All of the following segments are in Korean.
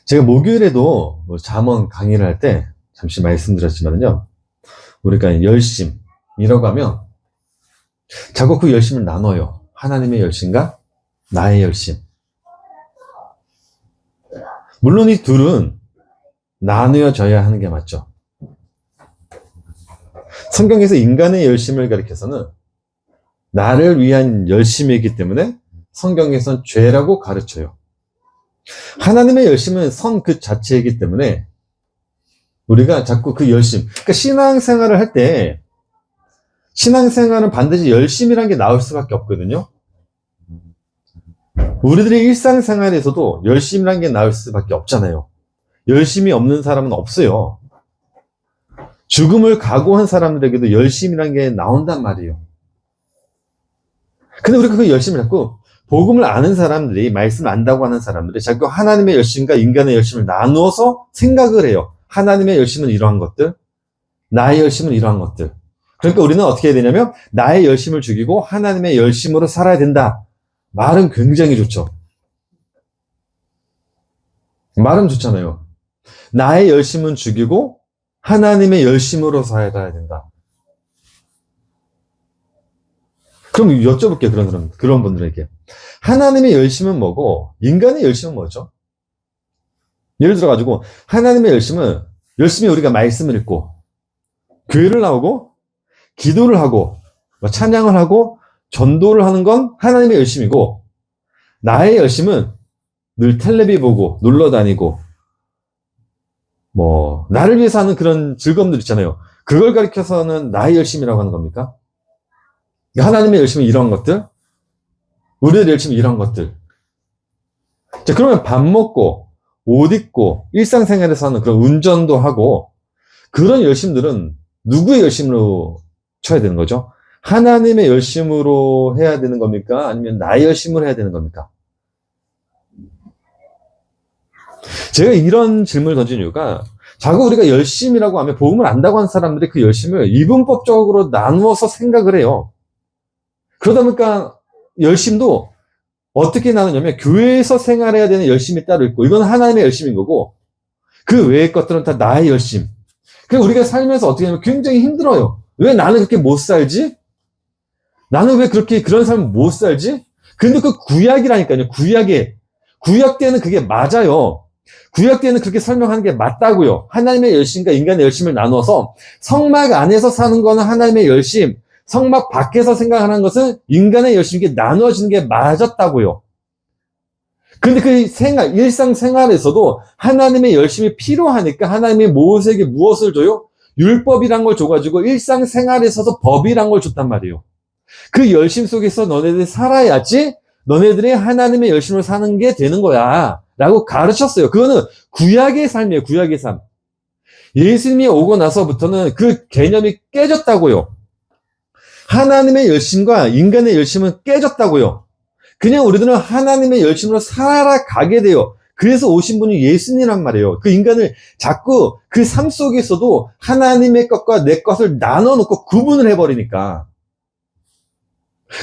제가 목요일에도 뭐 잠언 강의를 할 때 잠시 말씀드렸지만요. 우리가 열심이라고 하면 자꾸 그 열심을 나눠요. 하나님의 열심과 나의 열심. 물론 이 둘은 나누어져야 하는 게 맞죠. 성경에서 인간의 열심을 가리켜서는 나를 위한 열심이기 때문에 성경에서는 죄라고 가르쳐요. 하나님의 열심은 선 그 자체이기 때문에 우리가 자꾸 그 열심, 그러니까 신앙생활을 할 때 신앙생활은 반드시 열심이라는 게 나올 수밖에 없거든요. 우리들의 일상생활에서도 열심이라는 게 나올 수밖에 없잖아요. 열심이 없는 사람은 없어요. 죽음을 각오한 사람들에게도 열심이라는 게 나온단 말이에요. 근데 우리가 그 열심을 자꾸 복음을 아는 사람들이, 말씀을 안다고 하는 사람들이 자꾸 하나님의 열심과 인간의 열심을 나누어서 생각을 해요. 하나님의 열심은 이러한 것들, 나의 열심은 이러한 것들. 그러니까 우리는 어떻게 해야 되냐면 나의 열심을 죽이고 하나님의 열심으로 살아야 된다. 말은 굉장히 좋죠. 말은 좋잖아요. 나의 열심은 죽이고 하나님의 열심으로 살아야 된다. 그럼 여쭤볼게요. 그런 분들에게. 하나님의 열심은 뭐고 인간의 열심은 뭐죠? 예를 들어가지고 하나님의 열심은 열심히 우리가 말씀을 읽고 교회를 나오고 기도를 하고 찬양을 하고 전도를 하는 건 하나님의 열심이고, 나의 열심은 늘 텔레비 보고 놀러 다니고 뭐 나를 위해서 하는 그런 즐거움들 있잖아요. 그걸 가리켜서는 나의 열심이라고 하는 겁니까? 하나님의 열심은 이런 것들, 우리의 열심은 이런 것들. 자, 그러면 밥 먹고 옷 입고 일상생활에서 하는 그런 운전도 하고 그런 열심들은 누구의 열심으로 쳐야 되는 거죠? 하나님의 열심으로 해야 되는 겁니까? 아니면 나의 열심으로 해야 되는 겁니까? 제가 이런 질문을 던진 이유가 자꾸 우리가 열심이라고 하면 복음을 안다고 하는 사람들이 그 열심을 이분법적으로 나누어서 생각을 해요. 그러다 보니까 열심도 어떻게 나누냐면 교회에서 생활해야 되는 열심이 따로 있고 이건 하나님의 열심인 거고 그 외의 것들은 다 나의 열심. 그래서 우리가 살면서 어떻게 하면 굉장히 힘들어요. 왜 나는 그렇게 못 살지? 나는 왜 그렇게 그런 삶을 못 살지? 근데 그 구약이라니까요. 구약 때는 그게 맞아요. 구약 때는 그렇게 설명하는 게 맞다고요. 하나님의 열심과 인간의 열심을 나눠서 성막 안에서 사는 거는 하나님의 열심, 성막 밖에서 생각하는 것은 인간의 열심, 이게 나눠지는 게 맞았다고요. 근데 그 일상생활에서도 하나님의 열심이 필요하니까 하나님이 모세에게 무엇을 줘요? 율법이란 걸 줘가지고 일상생활에서도 법이란 걸 줬단 말이에요. 그 열심 속에서 너네들이 살아야지 너네들이 하나님의 열심을 사는 게 되는 거야 라고 가르쳤어요. 그거는 구약의 삶이에요. 구약의 삶. 예수님이 오고 나서부터는 그 개념이 깨졌다고요. 하나님의 열심과 인간의 열심은 깨졌다고요. 그냥 우리들은 하나님의 열심으로 살아가게 돼요. 그래서 오신 분이 예수님이란 말이에요. 그 인간을 자꾸 그 삶 속에서도 하나님의 것과 내 것을 나눠놓고 구분을 해버리니까.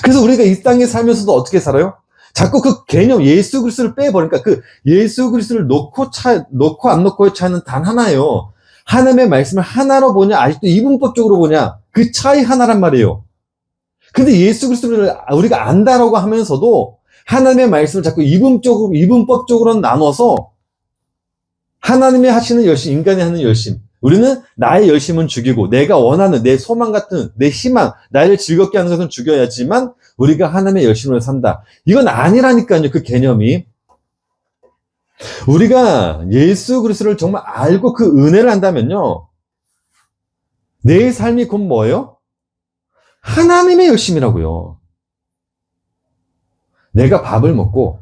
그래서 우리가 이 땅에 살면서도 어떻게 살아요? 자꾸 그 개념 예수 그리스도를 빼버리니까 그 예수 그리스도를 놓고 안 놓고의 차이는 단 하나예요. 하나님의 말씀을 하나로 보냐 아직도 이분법적으로 보냐 그 차이 하나란 말이에요. 근데 예수 그리스도를 우리가 안다라고 하면서도 하나님의 말씀을 자꾸 이분법적으로 나눠서 하나님이 하시는 열심, 인간이 하는 열심. 우리는 나의 열심은 죽이고 내가 원하는 내 소망 같은 내 희망, 나를 즐겁게 하는 것은 죽여야지만 우리가 하나님의 열심으로 산다. 이건 아니라니까요. 그 개념이. 우리가 예수 그리스도를 정말 알고 그 은혜를 안다면요. 내 삶이 곧 뭐예요? 하나님의 열심이라고요. 내가 밥을 먹고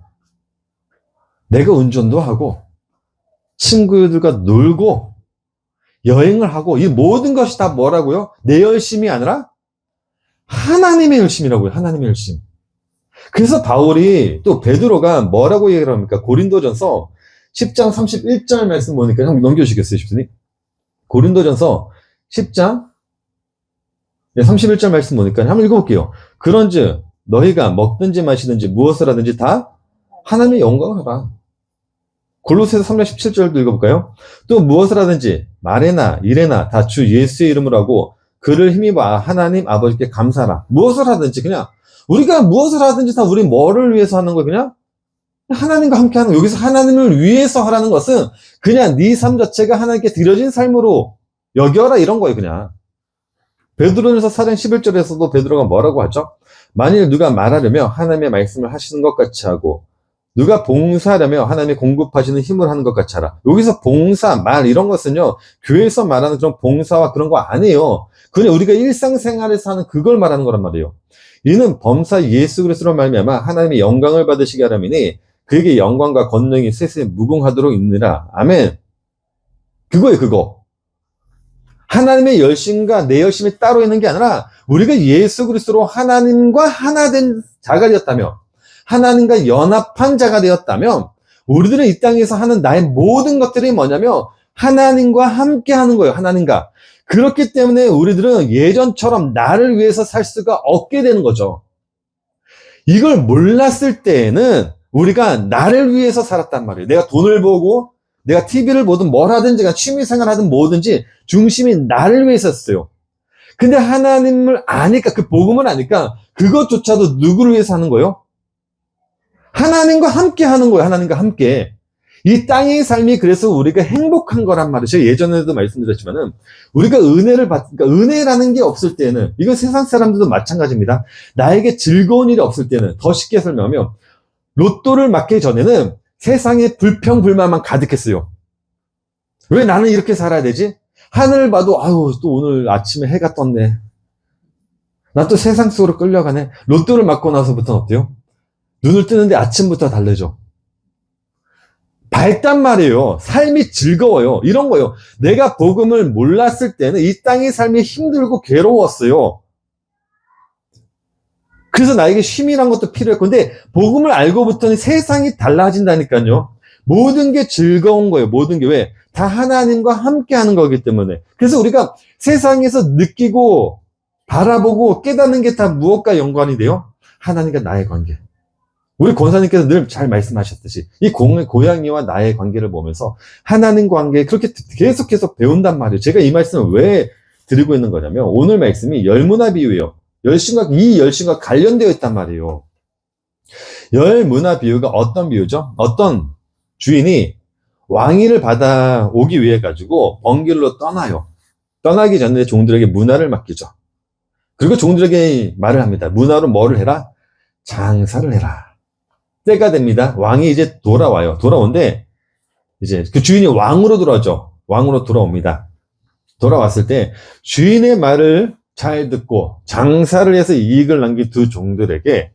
내가 운전도 하고 친구들과 놀고 여행을 하고 이 모든 것이 다 뭐라고요? 내 열심이 아니라 하나님의 열심이라고요. 하나님의 열심. 그래서 바울이 또 베드로가 뭐라고 얘기를 합니까? 고린도전서 10장 31절 말씀 보니까 형 넘겨주시겠어요, 집사님? 고린도전서 10장 31절 말씀 보니까 한번 읽어볼게요. 그런즉 너희가 먹든지 마시든지 무엇을 하든지 다 하나님의 영광을 하라. 골로새서 3장 17절도 읽어볼까요? 또 무엇을 하든지 말에나 일에나 다 주 예수의 이름으로 하고 그를 힘입어 하나님 아버지께 감사하라. 무엇을 하든지 그냥 우리가 무엇을 하든지 다 우리 뭐를 위해서 하는 거예요? 그냥 하나님과 함께 하는 거. 여기서 하나님을 위해서 하라는 것은 그냥 네 삶 자체가 하나님께 드려진 삶으로 여겨라 이런 거예요. 그냥 베드로전서 4장 11절에서도 베드로가 뭐라고 하죠? 만일 누가 말하려면 하나님의 말씀을 하시는 것 같이 하고 누가 봉사하려면 하나님이 공급하시는 힘을 하는 것 같이 하라. 여기서 봉사, 말 이런 것은요 교회에서 말하는 그런 봉사와 그런 거 아니에요. 그냥 우리가 일상생활에서 하는 그걸 말하는 거란 말이에요. 이는 범사 예수 그리스도로 말미암아 하나님의 영광을 받으시게 하라미니 그에게 영광과 권능이 세세 무궁하도록 있느라. 아멘. 그거예요. 그거. 하나님의 열심과 내 열심이 따로 있는 게 아니라 우리가 예수 그리스도로 하나님과 하나 된 자가 되었다며 하나님과 연합한 자가 되었다면 우리들은 이 땅에서 하는 나의 모든 것들이 뭐냐면 하나님과 함께 하는 거예요. 하나님과. 그렇기 때문에 우리들은 예전처럼 나를 위해서 살 수가 없게 되는 거죠. 이걸 몰랐을 때에는 우리가 나를 위해서 살았단 말이에요. 내가 돈을 벌고 내가 TV를 보든 뭘 하든지 취미생활 하든 뭐든지 중심이 나를 위해서 했어요. 근데 하나님을 아니까 그 복음을 아니까 그것조차도 누구를 위해서 하는 거예요? 하나님과 함께 하는 거예요. 하나님과 함께. 이 땅의 삶이 그래서 우리가 행복한 거란 말이죠. 예전에도 말씀드렸지만은 우리가 은혜를 그러니까 은혜라는 게 없을 때는 이건 세상 사람들도 마찬가지입니다. 나에게 즐거운 일이 없을 때는 더 쉽게 설명하면 로또를 맞기 전에는 세상에 불평불만만 가득했어요. 왜 나는 이렇게 살아야 되지? 하늘을 봐도 아유 또 오늘 아침에 해가 떴네. 나 또 세상 속으로 끌려가네. 로또를 맞고 나서부터는 어때요? 눈을 뜨는데 아침부터 달래죠. 밝단 말이에요. 삶이 즐거워요. 이런 거예요. 내가 복음을 몰랐을 때는 이 땅의 삶이 힘들고 괴로웠어요. 그래서 나에게 쉼이란 것도 필요했고, 근데 복음을 알고부터는 세상이 달라진다니까요. 모든 게 즐거운 거예요. 모든 게 왜? 다 하나님과 함께 하는 거기 때문에. 그래서 우리가 세상에서 느끼고 바라보고 깨닫는 게 다 무엇과 연관이 돼요? 하나님과 나의 관계. 우리 권사님께서 늘 잘 말씀하셨듯이 이 고양이와 나의 관계를 보면서 하나님 관계 그렇게 계속해서 배운단 말이에요. 제가 이 말씀을 왜 드리고 있는 거냐면 오늘 말씀이 열문화 비유예요. 이 열심과 관련되어 있단 말이에요. 열문화 비유가 어떤 비유죠? 어떤 주인이 왕위를 받아오기 위해 가지고 먼 길로 떠나요. 떠나기 전에 종들에게 문화를 맡기죠. 그리고 종들에게 말을 합니다. 문화로 뭐를 해라? 장사를 해라. 때가 됩니다. 왕이 이제 돌아와요. 돌아오는데 이제 그 주인이 왕으로 돌아오죠. 왕으로 돌아옵니다. 돌아왔을 때 주인의 말을 잘 듣고 장사를 해서 이익을 남긴 두 종들에게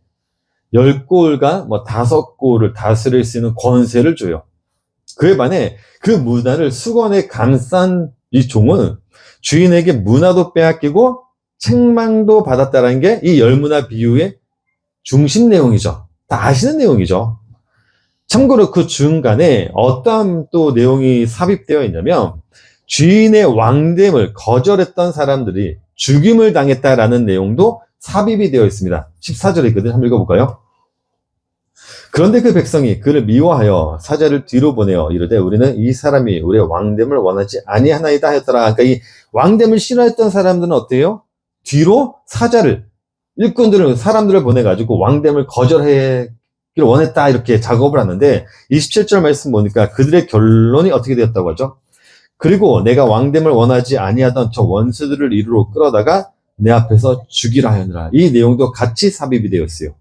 10골과 5골을 다스릴 수 있는 권세를 줘요. 그에 반해 그 문화를 수건에 감싼 이 종은 주인에게 문화도 빼앗기고 책망도 받았다는 게 이 열문화 비유의 중심 내용이죠. 다 아시는 내용이죠. 참고로 그 중간에 어떤 또 내용이 삽입되어 있냐면 주인의 왕됨을 거절했던 사람들이 죽임을 당했다라는 내용도 삽입이 되어 있습니다. 14절에 있거든요. 한번 읽어볼까요? 그런데 그 백성이 그를 미워하여 사자를 뒤로 보내어 이르되 우리는 이 사람이 우리의 왕됨을 원하지 아니하나이다 하였더라. 그러니까 이 왕됨을 싫어했던 사람들은 어때요? 뒤로 사자를 사람들을 보내가지고 왕됨을 거절하기를 원했다 이렇게 작업을 하는데 27절 말씀 보니까 그들의 결론이 어떻게 되었다고 하죠? 그리고 내가 왕됨을 원하지 아니하던 저 원수들을 이리로 끌어다가 내 앞에서 죽이라 하였느라. 이 내용도 같이 삽입이 되어 있어요.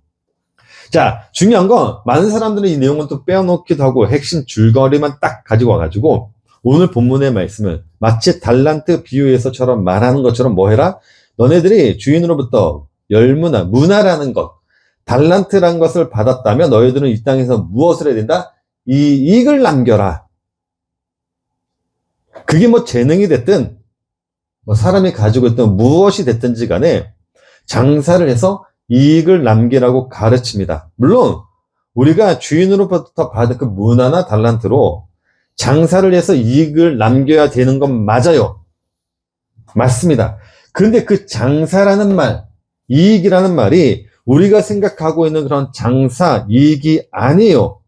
자, 중요한 건 많은 사람들은 이 내용은 또 빼어놓기도 하고 핵심 줄거리만 딱 가지고 와가지고 오늘 본문의 말씀은 마치 달란트 비유에서처럼 말하는 것처럼 뭐 해라? 너네들이 주인으로부터 문화라는 것, 달란트란 것을 받았다면 너희들은 이 땅에서 무엇을 해야 된다? 이익을 남겨라. 그게 뭐 재능이 됐든, 사람이 가지고 있던 무엇이 됐든지 간에 장사를 해서 이익을 남기라고 가르칩니다. 물론, 우리가 주인으로부터 받은 그 문화나 달란트로 장사를 해서 이익을 남겨야 되는 건 맞아요. 맞습니다. 근데 그 장사라는 말, 이익이라는 말이 우리가 생각하고 있는 그런 장사, 이익이 아니에요.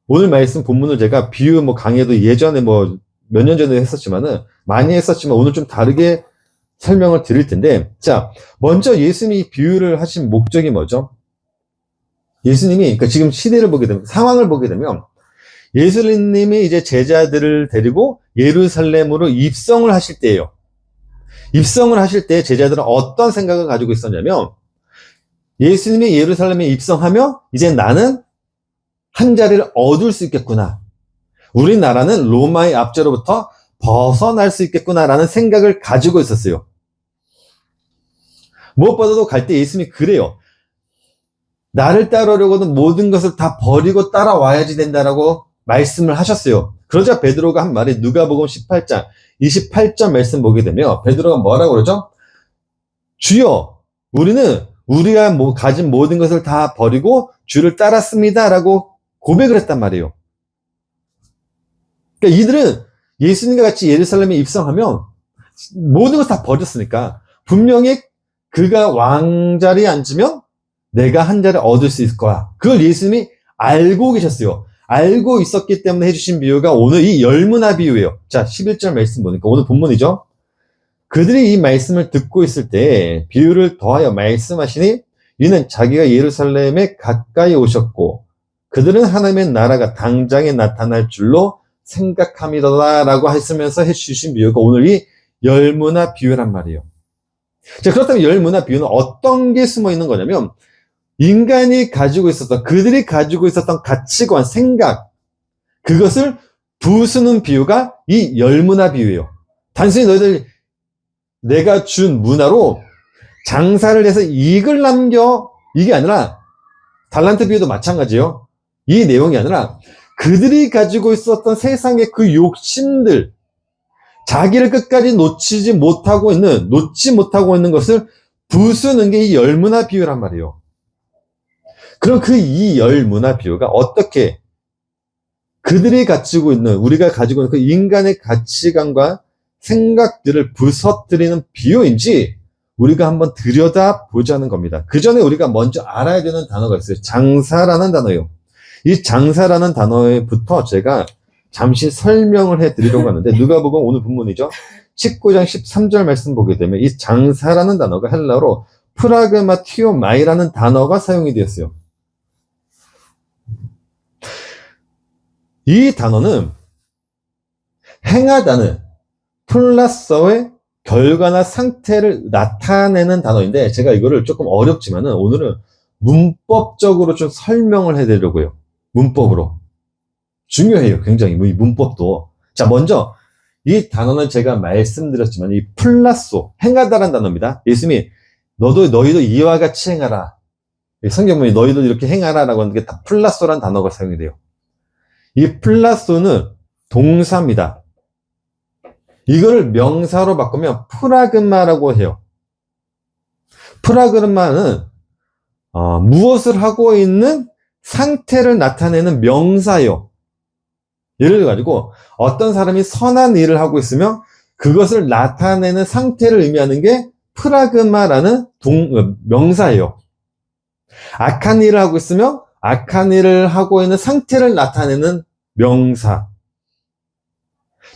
오늘 말씀 본문을 제가 비유 강의도 예전에 몇 년 전에 많이 했었지만 오늘 좀 다르게 설명을 드릴 텐데, 자, 먼저 예수님이 비유를 하신 목적이 뭐죠? 예수님이, 그러니까 지금 시대를 보게 되면, 상황을 보게 되면, 예수님이 이제 제자들을 데리고 예루살렘으로 입성을 하실 때예요. 입성을 하실 때 제자들은 어떤 생각을 가지고 있었냐면, 예수님이 예루살렘에 입성하며 이제 나는 한 자리를 얻을 수 있겠구나. 우리나라는 로마의 압제로부터 벗어날 수 있겠구나라는 생각을 가지고 있었어요. 무엇보다도 갈 때 예수님이 그래요. 나를 따르려고는 모든 것을 다 버리고 따라와야지 된다라고 말씀을 하셨어요. 그러자 베드로가 한 말이 누가복음 18장 28절 말씀 보게 되면 베드로가 뭐라고 그러죠? 주여, 우리는 우리가 가진 모든 것을 다 버리고 주를 따랐습니다 라고 고백을 했단 말이에요. 그러니까 이들은 예수님과 같이 예루살렘에 입성하면 모든 것을 다 버렸으니까 분명히 그가 왕자리에 앉으면 내가 한 자리를 얻을 수 있을 거야. 그걸 예수님이 알고 계셨어요. 알고 있었기 때문에 해주신 비유가 오늘 이 열문화 비유예요. 자, 11절 말씀 보니까 오늘 본문이죠. 그들이 이 말씀을 듣고 있을 때 비유를 더하여 말씀하시니 이는 자기가 예루살렘에 가까이 오셨고 그들은 하나님의 나라가 당장에 나타날 줄로 생각함이다 라고 했으면서 해주신 비유가 오늘 이 열문화 비유란 말이에요. 자, 그렇다면 열문화 비유는 어떤 게 숨어 있는 거냐면 인간이 가지고 있었던, 그들이 가지고 있었던 가치관, 생각, 그것을 부수는 비유가 이 열문화 비유예요. 단순히 너희들 내가 준 문화로 장사를 해서 이익을 남겨, 이게 아니라 달란트 비유도 마찬가지예요. 이 내용이 아니라 그들이 가지고 있었던 세상의 그 욕심들, 자기를 끝까지 놓지 못하고 있는 것을 부수는 게 이 열문화 비유란 말이에요. 그럼 이 열문화 비유가 어떻게 그들이 가지고 있는, 우리가 가지고 있는 그 인간의 가치관과 생각들을 부서뜨리는 비유인지 우리가 한번 들여다보자는 겁니다. 그 전에 우리가 먼저 알아야 되는 단어가 있어요. 장사라는 단어예요. 이 장사라는 단어부터 제가 잠시 설명을 해드리려고 하는데 누가복음 오늘 본문이죠. 19장 13절 말씀 보게 되면 이 장사라는 단어가 헬라어로 프라그마티오마이라는 단어가 사용이 되었어요. 이 단어는 행하다는 플러스어의 결과나 상태를 나타내는 단어인데 제가 이거를 조금 어렵지만은 오늘은 문법적으로 좀 설명을 해드리려고 해요. 문법으로. 중요해요. 굉장히 이 문법도. 자, 먼저 이 단어는 제가 말씀드렸지만 이 플라소, 행하다라는 단어입니다. 예수님이 너희도 이와 같이 행하라. 성경 보면 너희도 이렇게 행하라라고 하는 게 다 플라소라는 단어가 사용이 돼요. 이 플라소는 동사입니다. 이거를 명사로 바꾸면 프라그마라고 해요. 프라그마는 무엇을 하고 있는 상태를 나타내는 명사예요. 예를 들어가지고 어떤 사람이 선한 일을 하고 있으면 그것을 나타내는 상태를 의미하는 게 프라그마라는 명사예요. 악한 일을 하고 있으면 악한 일을 하고 있는 상태를 나타내는 명사.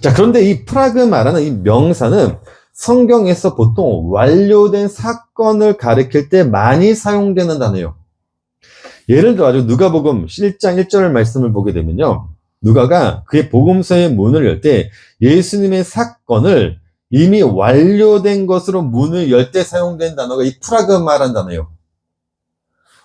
자, 그런데 이 프라그마라는 이 명사는 성경에서 보통 완료된 사건을 가리킬 때 많이 사용되는 단어예요. 예를 들어 누가복음 1장 1절 말씀을 보게 되면요. 누가가 그의 복음서의 문을 열 때 예수님의 사건을 이미 완료된 것으로 문을 열 때 사용된 단어가 이 프라그마라는 단어예요.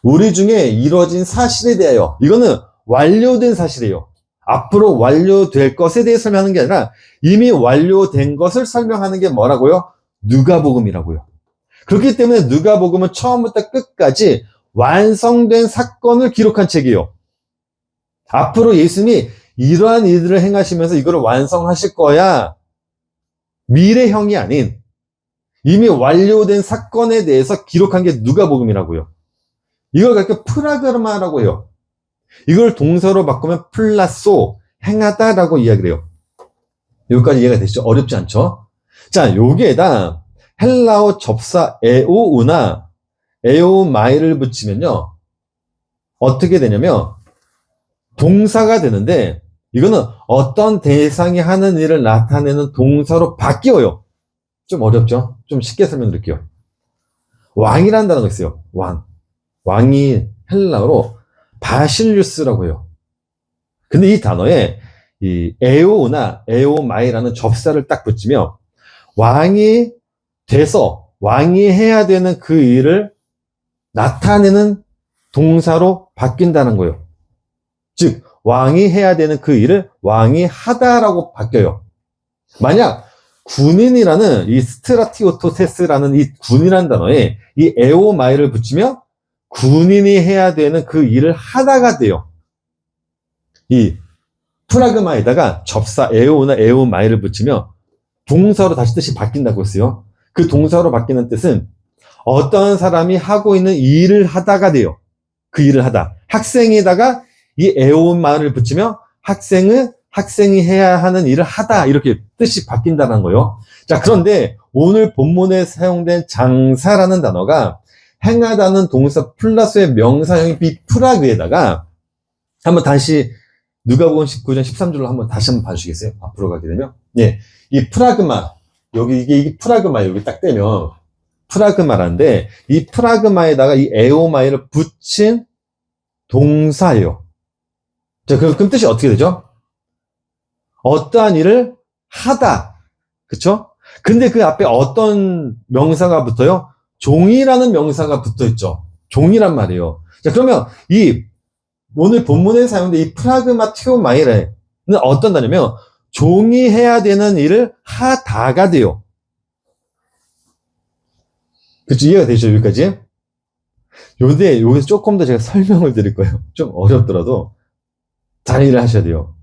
우리 중에 이루어진 사실에 대하여, 이거는 완료된 사실이에요. 앞으로 완료될 것에 대해 설명하는 게 아니라 이미 완료된 것을 설명하는 게 뭐라고요? 누가복음이라고요. 그렇기 때문에 누가복음은 처음부터 끝까지 완성된 사건을 기록한 책이에요. 앞으로 예수님이 이러한 일들을 행하시면서 이거를 완성하실 거야. 미래형이 아닌 이미 완료된 사건에 대해서 기록한 게 누가복음이라고요. 이걸 갖고 프라그마라고 해요. 이걸 동사로 바꾸면 플라소, 행하다라고 이야기를 해요. 여기까지 이해가 되시죠? 어렵지 않죠? 자, 여기에다 헬라어 접사 에오우나 에오마이를 붙이면요. 어떻게 되냐면 동사가 되는데 이거는 어떤 대상이 하는 일을 나타내는 동사로 바뀌어요. 좀 어렵죠? 좀 쉽게 설명드릴게요. 왕이라는 단어가 있어요. 왕. 왕이 헬라어로 바실류스라고 해요. 근데 이 단어에 이 에오나 에오마이라는 접사를 딱 붙이면 왕이 돼서 왕이 해야 되는 그 일을 나타내는 동사로 바뀐다는 거예요. 즉 왕이 해야 되는 그 일을 왕이 하다라고 바뀌어요. 만약 군인이라는 이 스트라티오토테스라는 이 군이라는 단어에 이 에오마이를 붙이면 군인이 해야 되는 그 일을 하다가 돼요. 이 프라그마에다가 접사 에오나 에오마이를 붙이면 동사로 다시 뜻이 바뀐다고 했어요. 그 동사로 바뀌는 뜻은 어떤 사람이 하고 있는 일을 하다가 돼요. 그 일을 하다. 학생에다가 이 에오마이를 붙이면 학생이 해야 하는 일을 하다 이렇게 뜻이 바뀐다는 거예요. 자, 그런데 오늘 본문에 사용된 장사라는 단어가 행하다는 동사 플러스의 명사형인 비프라그에다가 한번 다시 누가복음 19장 13절로 한번 다시 한번 봐주시겠어요? 앞으로 가게 되면 예, 이 프라그마 여기 이게 프라그마 여기 딱 떼면 프라그마라는데 이 프라그마에다가 이 에오마이를 붙인 동사예요. 자, 그럼 뜻이 어떻게 되죠? 어떠한 일을 하다. 그쵸? 근데 그 앞에 어떤 명사가 붙어요? 종이라는 명사가 붙어 있죠. 종이란 말이에요. 자, 그러면 이 오늘 본문에 사용된 이 프라그마티오마이는 어떤 단어냐면 종이 해야 되는 일을 하다가 돼요. 그쵸? 이해가 되죠? 여기까지? 요데 여기서 조금 더 제가 설명을 드릴 거예요. 좀 어렵더라도 잘 이해를 하셔야 돼요.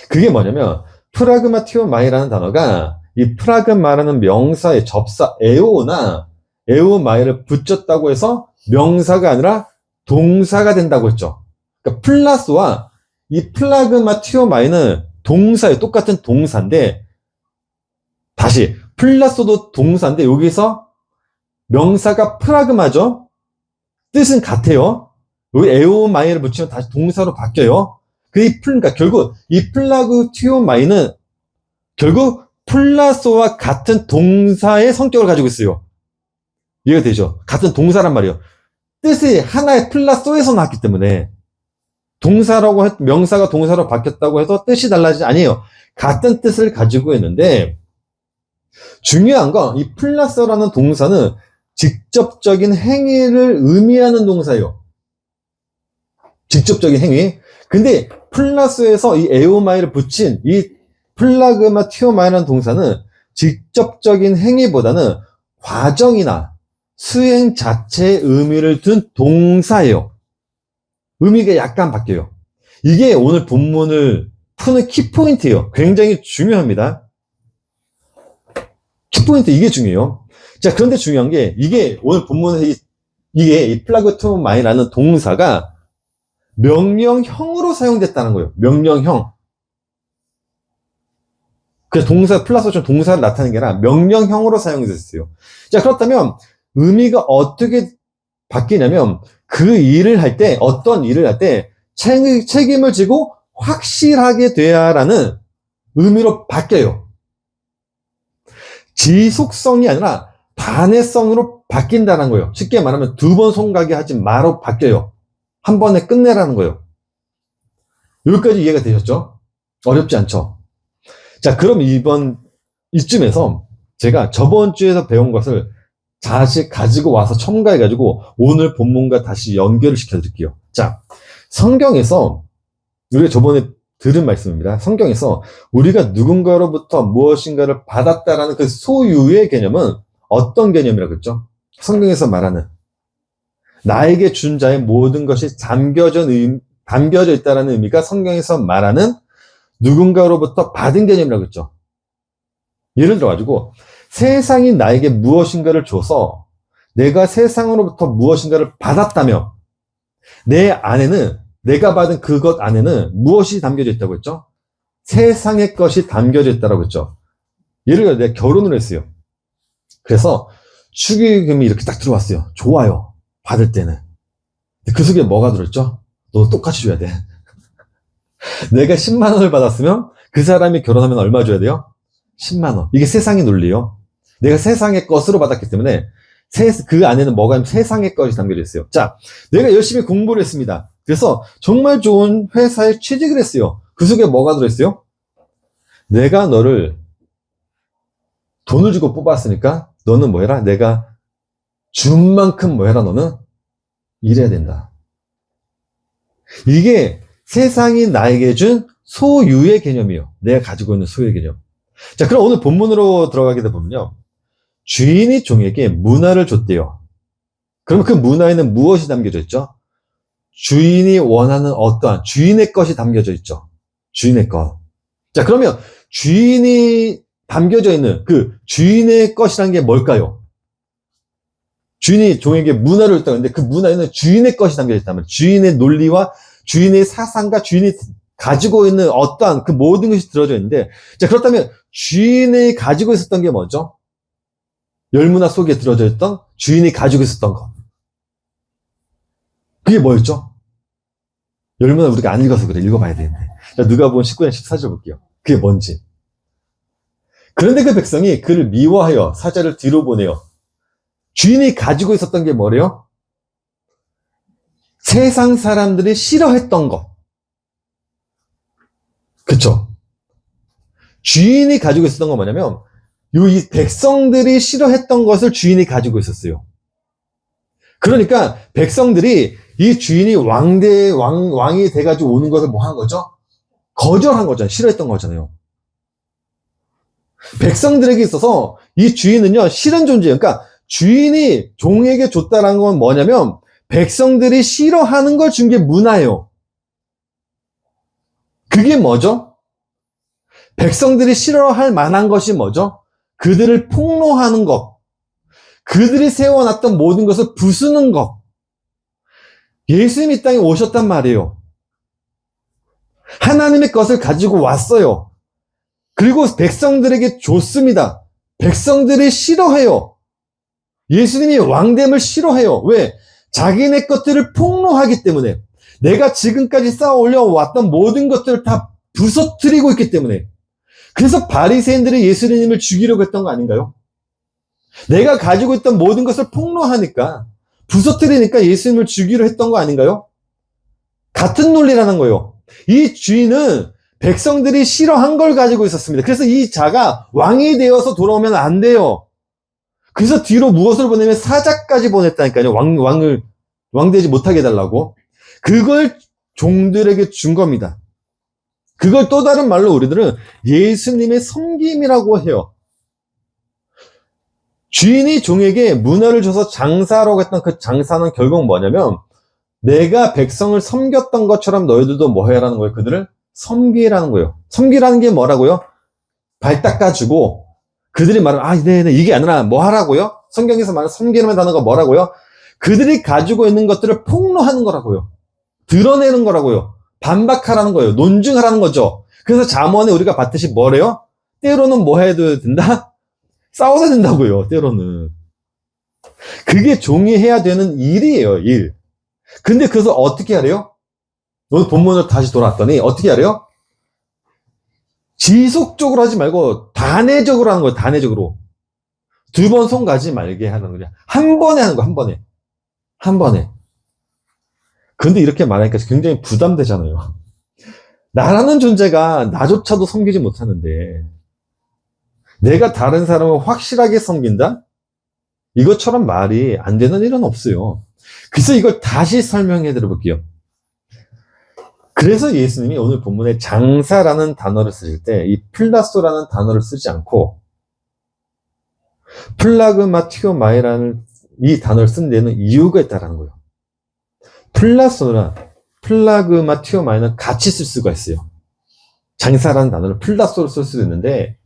그게 뭐냐면 프라그마티오마이라는 단어가 이 프라그마라는 명사의 접사 에오나 에오마이를 붙였다고 해서 명사가 아니라 동사가 된다고 했죠. 그러니까 플러스와 이 프라그마티오마이는 동사예요. 똑같은 동사인데 다시 플러스도 동사인데 여기서 명사가 프라그마죠. 뜻은 같아요. 여기 에오마이를 붙이면 다시 동사로 바뀌어요. 그러니까 결국 이 플라그티오마이는 결국 플라소와 같은 동사의 성격을 가지고 있어요. 이해가 되죠? 같은 동사란 말이에요. 뜻이 하나의 플라소에서 나왔기 때문에 명사가 동사로 바뀌었다고 해서 뜻이 달라지지 아니에요. 같은 뜻을 가지고 있는데 중요한 건 이 플라소라는 동사는 직접적인 행위를 의미하는 동사예요. 직접적인 행위. 근데 플러스에서 이 에오마이를 붙인 이 플라그마티오마이라는 동사는 직접적인 행위보다는 과정이나 수행 자체의 의미를 둔 동사예요. 의미가 약간 바뀌어요. 이게 오늘 본문을 푸는 키포인트예요. 굉장히 중요합니다. 키포인트 이게 중요해요. 자, 그런데 중요한 게 이게 오늘 본문에서 이 플라그마티오마이라는 동사가 명령형으로 사용됐다는 거예요. 명령형. 그래서 동사, 플러스처럼 동사를 나타내는 게 아니라 명령형으로 사용됐어요. 자, 그렇다면 의미가 어떻게 바뀌냐면 그 일을 할 때, 어떤 일을 할 때 책임을 지고 확실하게 돼야라는 의미로 바뀌어요. 지속성이 아니라 단회성으로 바뀐다는 거예요. 쉽게 말하면 두 번 손가게 하지 마로 바뀌어요. 한 번에 끝내라는 거예요. 여기까지 이해가 되셨죠? 어렵지 않죠? 자, 그럼 이쯤에서 제가 저번 주에서 배운 것을 다시 가지고 와서 첨가해가지고 오늘 본문과 다시 연결을 시켜드릴게요. 자, 성경에서, 우리가 저번에 들은 말씀입니다. 성경에서 우리가 누군가로부터 무엇인가를 받았다라는 그 소유의 개념은 어떤 개념이라고 했죠? 성경에서 말하는 나에게 준 자의 모든 것이 담겨져 있다는 의미가 성경에서 말하는 누군가로부터 받은 개념이라고 했죠. 예를 들어가지고 세상이 나에게 무엇인가를 줘서 내가 세상으로부터 무엇인가를 받았다며 내 안에는 내가 받은 그것 안에는 무엇이 담겨져 있다고 했죠? 세상의 것이 담겨져 있다고 했죠. 예를 들어 내가 결혼을 했어요. 그래서 축의금이 이렇게 딱 들어왔어요. 좋아요. 받을 때는. 그 속에 뭐가 들었죠? 너 똑같이 줘야 돼. 내가 10만 원을 받았으면 그 사람이 결혼하면 얼마 줘야 돼요? 10만 원. 이게 세상의 논리예요. 내가 세상의 것으로 받았기 때문에 그 안에는 뭐가 있냐면 세상의 것이 담겨져 있어요. 자, 내가 열심히 공부를 했습니다. 그래서 정말 좋은 회사에 취직을 했어요. 그 속에 뭐가 들어있어요? 내가 너를 돈을 주고 뽑았으니까 너는 뭐 해라? 내가 준 만큼 뭐 해라? 너는 일해야 된다. 이게 세상이 나에게 준 소유의 개념이에요. 내가 가지고 있는 소유의 개념. 자, 그럼 오늘 본문으로 들어가게 되면요. 주인이 종에게 문화를 줬대요. 그럼 그 문화에는 무엇이 담겨져 있죠? 주인이 원하는 어떠한 주인의 것이 담겨져 있죠. 주인의 것. 자, 그러면 주인이 담겨져 있는 그 주인의 것이라는 게 뭘까요? 주인이 종에게 문화를 줬다고 했는데 그 문화에는 주인의 것이 담겨져 있다면 주인의 논리와 주인의 사상과 주인이 가지고 있는 어떠한 그 모든 것이 들어져 있는데, 자, 그렇다면 주인이 가지고 있었던 게 뭐죠? 열문화 속에 들어져 있던 주인이 가지고 있었던 것. 그게 뭐였죠? 열문화 우리가 안 읽어서 그래. 읽어봐야 되는데. 자, 누가복음 19장 14절 볼게요. 그게 뭔지. 그런데 그 백성이 그를 미워하여 사자를 뒤로 보내요. 주인이 가지고 있었던 게 뭐래요? 세상 사람들이 싫어했던 것. 그쵸? 주인이 가지고 있었던 건 뭐냐면 이 백성들이 싫어했던 것을 주인이 가지고 있었어요. 그러니까 백성들이 이 주인이 왕이 돼가지고 오는 것을 뭐 한 거죠? 거절한 거잖아요. 싫어했던 거잖아요. 백성들에게 있어서 이 주인은요, 싫은 존재예요. 그러니까 주인이 종에게 줬다는 건 뭐냐면 백성들이 싫어하는 걸 준 게 문화예요. 그게 뭐죠? 백성들이 싫어할 만한 것이 뭐죠? 그들을 폭로하는 것. 그들이 세워놨던 모든 것을 부수는 것. 예수님이 이 땅에 오셨단 말이에요. 하나님의 것을 가지고 왔어요. 그리고 백성들에게 줬습니다. 백성들이 싫어해요. 예수님이 왕됨을 싫어해요. 왜? 자기네 것들을 폭로하기 때문에. 내가 지금까지 쌓아 올려왔던 모든 것들을 다 부서뜨리고 있기 때문에. 그래서 바리새인들이 예수님을 죽이려고 했던 거 아닌가요? 내가 가지고 있던 모든 것을 폭로하니까, 부서뜨리니까 예수님을 죽이려 했던 거 아닌가요? 같은 논리라는 거예요. 이 주인은 백성들이 싫어한 걸 가지고 있었습니다. 그래서 이 자가 왕이 되어서 돌아오면 안 돼요. 그래서 뒤로 무엇을 보내면 사자까지 보냈다니까요. 왕 되지 못하게 해달라고. 그걸 종들에게 준 겁니다. 그걸 또 다른 말로 우리들은 예수님의 섬김이라고 해요. 주인이 종에게 문화를 줘서 장사라고 했던 그 장사는 결국 뭐냐면 내가 백성을 섬겼던 것처럼 너희들도 뭐 해라는 거예요? 그들을 섬기라는 거예요. 섬기라는 게 뭐라고요? 발 닦아주고 그들이 말하는 네네 이게 아니라 뭐 하라고요? 성경에서 말하는 섬기는 단어가 뭐라고요? 그들이 가지고 있는 것들을 폭로하는 거라고요. 드러내는 거라고요. 반박하라는 거예요. 논증하라는 거죠. 그래서 잠언에 우리가 봤듯이 뭐래요? 때로는 뭐 해도 된다? 싸워야 된다고요. 때로는. 그게 종이 해야 되는 일이에요. 일. 근데 그래서 어떻게 하래요? 오늘 본문으로 다시 돌아왔더니 어떻게 하래요? 지속적으로 하지 말고 단회적으로 하는 거예요. 단회적으로. 2번 손 가지 말게 하는 거냐. 한 번에 하는 거. 한 번에. 한 번에. 근데 이렇게 말하니까 굉장히 부담되잖아요. 나라는 존재가 나조차도 섬기지 못하는데 내가 다른 사람을 확실하게 섬긴다? 이것처럼 말이 안 되는 일은 없어요. 그래서 이걸 다시 설명해 드려볼게요. 그래서 예수님이 오늘 본문에 장사라는 단어를 쓰실 때 이 플라소라는 단어를 쓰지 않고 플라그마티오마이라는 이 단어를 쓴 데는 이유가 있다는 거예요. 플라소나 플라그마티오마이는 같이 쓸 수가 있어요. 장사라는 단어를 플라소로 쓸 수도 있는데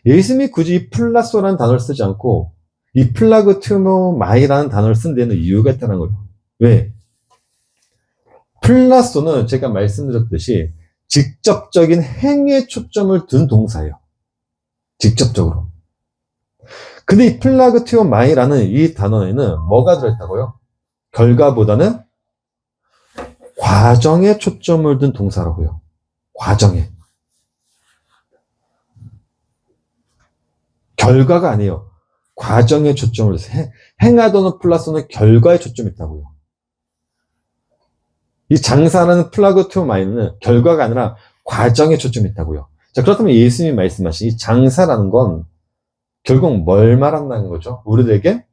예수님이 굳이 이 플라소라는 단어를 쓰지 않고 이 플라그티오마이라는 단어를 쓴 데는 이유가 있다는 거예요. 왜? 플라소는 제가 말씀드렸듯이 직접적인 행위에 초점을 둔 동사예요. 직접적으로. 근데 이 플라그티오마이라는 이 단어에는 뭐가 들어있다고요? 결과보다는 과정에 초점을 둔 동사라고요. 과정에. 결과가 아니에요. 과정에 초점을 해서 행하도는 플러스는 결과에 초점이 있다고요. 이 장사라는 플러그 투 마인드는 결과가 아니라 과정에 초점이 있다고요. 자, 그렇다면 예수님이 말씀하신 이 장사라는 건 결국 뭘 말한다는 거죠? 우리들에게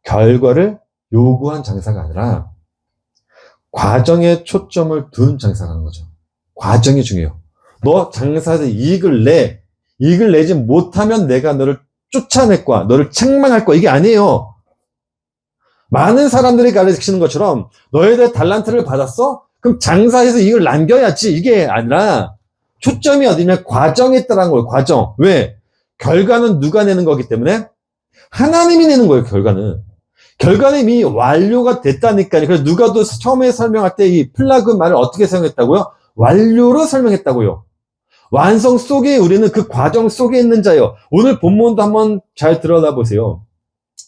결과를 요구한 장사가 아니라 과정에 초점을 둔 장사라는 거죠. 과정이 중요해요. 너 장사에서 이익을 내. 이익을 내지 못하면 내가 너를 쫓아낼 거야. 너를 책망할 거야. 이게 아니에요. 많은 사람들이 가르치는 것처럼 너희들 달란트를 받았어? 그럼 장사해서 이익을 남겨야지. 이게 아니라 초점이 어디냐면 과정에 있다는 거예요. 과정. 왜? 결과는 누가 내는 거기 때문에 하나님이 내는 거예요. 결과는. 결과는 이미 완료가 됐다니까요. 그래서 누가 또 처음에 설명할 때 이 플라그 말을 어떻게 사용했다고요? 완료로 설명했다고요. 완성 속에 우리는 그 과정 속에 있는 자예요. 오늘 본문도 한번 잘 들여다보세요.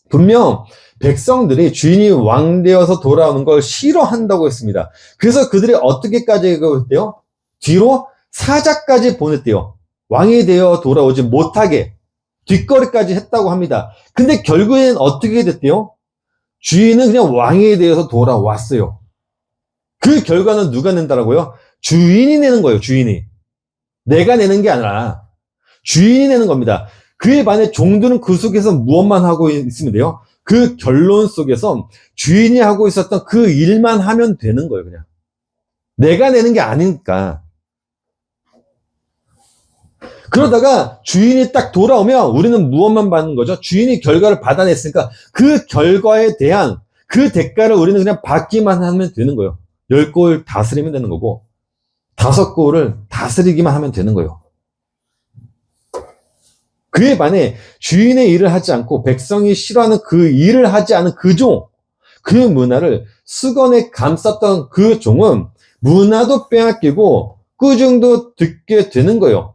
분명 백성들이 주인이 왕 되어서 돌아오는 걸 싫어한다고 했습니다. 그래서 그들이 어떻게까지 했대요? 뒤로 사자까지 보냈대요. 왕이 되어 돌아오지 못하게 뒷거리까지 했다고 합니다. 근데 결국에는 어떻게 됐대요? 주인은 그냥 왕이 되어서 돌아왔어요. 그 결과는 누가 낸다라고요? 주인이 내는 거예요. 주인이. 내가 내는 게 아니라 주인이 내는 겁니다. 그에 반해 종들은 그 속에서 무엇만 하고 있으면 돼요? 그 결론 속에서 주인이 하고 있었던 그 일만 하면 되는 거예요. 그냥. 내가 내는 게 아니니까. 그러다가 주인이 딱 돌아오면 우리는 무엇만 받는 거죠? 주인이 결과를 받아냈으니까 그 결과에 대한 그 대가를 우리는 그냥 받기만 하면 되는 거예요. 10골 다스리면 되는 거고 5골을 다스리기만 하면 되는 거예요. 그에 반해 주인의 일을 하지 않고 백성이 싫어하는 그 일을 하지 않은 그 종, 그 문화를 수건에 감쌌던 그 종은 문화도 빼앗기고 꾸중도 듣게 되는 거예요.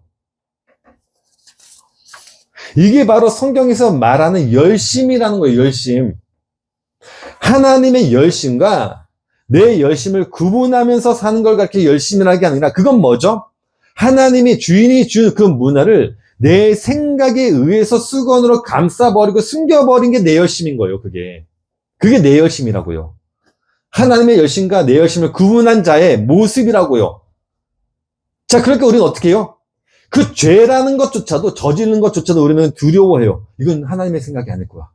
이게 바로 성경에서 말하는 열심이라는 거예요. 열심. 하나님의 열심과 내 열심을 구분하면서 사는 걸 그렇게 열심이라는 게 아니라 그건 뭐죠? 하나님이 주인이 준 그 문화를 내 생각에 의해서 수건으로 감싸버리고 숨겨버린 게 내 열심인 거예요. 그게 내 열심이라고요. 하나님의 열심과 내 열심을 구분한 자의 모습이라고요. 자, 그러니까 우리는 어떻게 해요? 그 죄라는 것조차도, 저지르는 것조차도 우리는 두려워해요. 이건 하나님의 생각이 아닐 거야.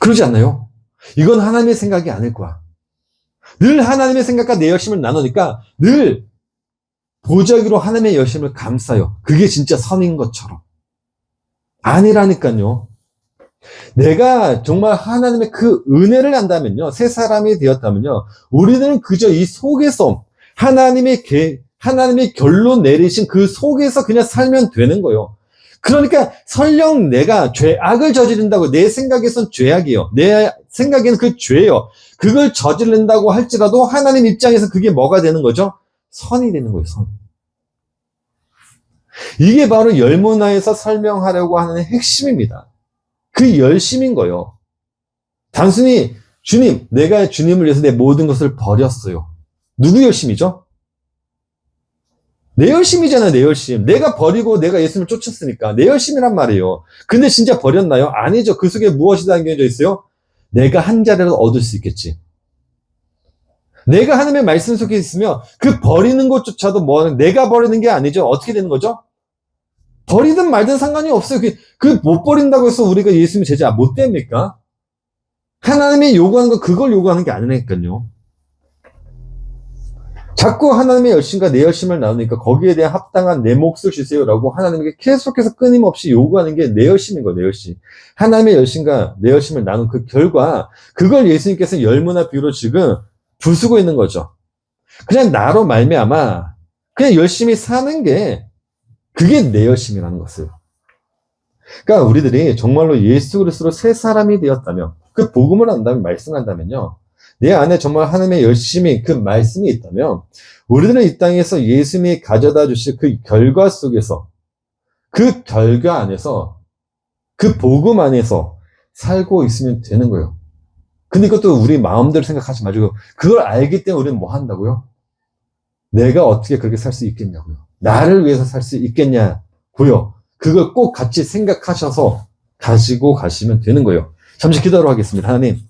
그러지 않나요? 이건 하나님의 생각이 아닐 거야. 늘 하나님의 생각과 내 열심을 나누니까 늘 보자기로 하나님의 열심을 감싸요. 그게 진짜 선인 것처럼. 아니라니까요. 내가 정말 하나님의 그 은혜를 안다면요. 새 사람이 되었다면요. 우리들은 그저 이 속에서 하나님의 결론 내리신 그 속에서 그냥 살면 되는 거예요. 그러니까 설령 내가 죄악을 저지른다고 내 생각에선 죄악이에요. 내 생각에는 그 죄예요. 그걸 저지른다고 할지라도 하나님 입장에서 그게 뭐가 되는 거죠? 선이 되는 거예요. 선. 이게 바로 열문화에서 설명하려고 하는 핵심입니다. 그 열심인 거예요. 단순히 주님, 내가 주님을 위해서 내 모든 것을 버렸어요. 누구 열심이죠? 내 열심이잖아요. 내 열심. 내가 버리고 내가 예수님을 쫓았으니까 내 열심이란 말이에요. 근데 진짜 버렸나요? 아니죠. 그 속에 무엇이 담겨져 있어요? 내가 한 자리라도 얻을 수 있겠지. 내가 하나님의 말씀 속에 있으면 그 버리는 것조차도 내가 버리는 게 아니죠. 어떻게 되는 거죠? 버리든 말든 상관이 없어요. 그 못 버린다고 해서 우리가 예수님 제자 못 됩니까? 하나님이 요구하는 건 그걸 요구하는 게 아니라니까요. 자꾸 하나님의 열심과 내 열심을 나누니까 거기에 대한 합당한 내 몫을 주세요라고 하나님에게 계속해서 끊임없이 요구하는 게 내 열심인 거예요. 내 열심. 하나님의 열심과 내 열심을 나눈 그 결과 그걸 예수님께서 열문화 비유로 지금 부수고 있는 거죠. 그냥 나로 말미암아 그냥 열심히 사는 게 그게 내 열심이라는 것을. 그러니까 우리들이 정말로 예수 그리스도로 새 사람이 되었다면 그 복음을 안다면 말씀한다면요. 내 안에 정말 하나님의 열심이 그 말씀이 있다면 우리들은 이 땅에서 예수님이 가져다 주실 그 결과 속에서 그 결과 안에서 그 복음 안에서 살고 있으면 되는 거예요. 근데 이것도 우리 마음대로 생각하지 마시고 그걸 알기 때문에 우리는 뭐 한다고요? 내가 어떻게 그렇게 살 수 있겠냐고요. 나를 위해서 살 수 있겠냐고요. 그걸 꼭 같이 생각하셔서 가지고 가시면 되는 거예요. 잠시 기도하러 하겠습니다. 하나님,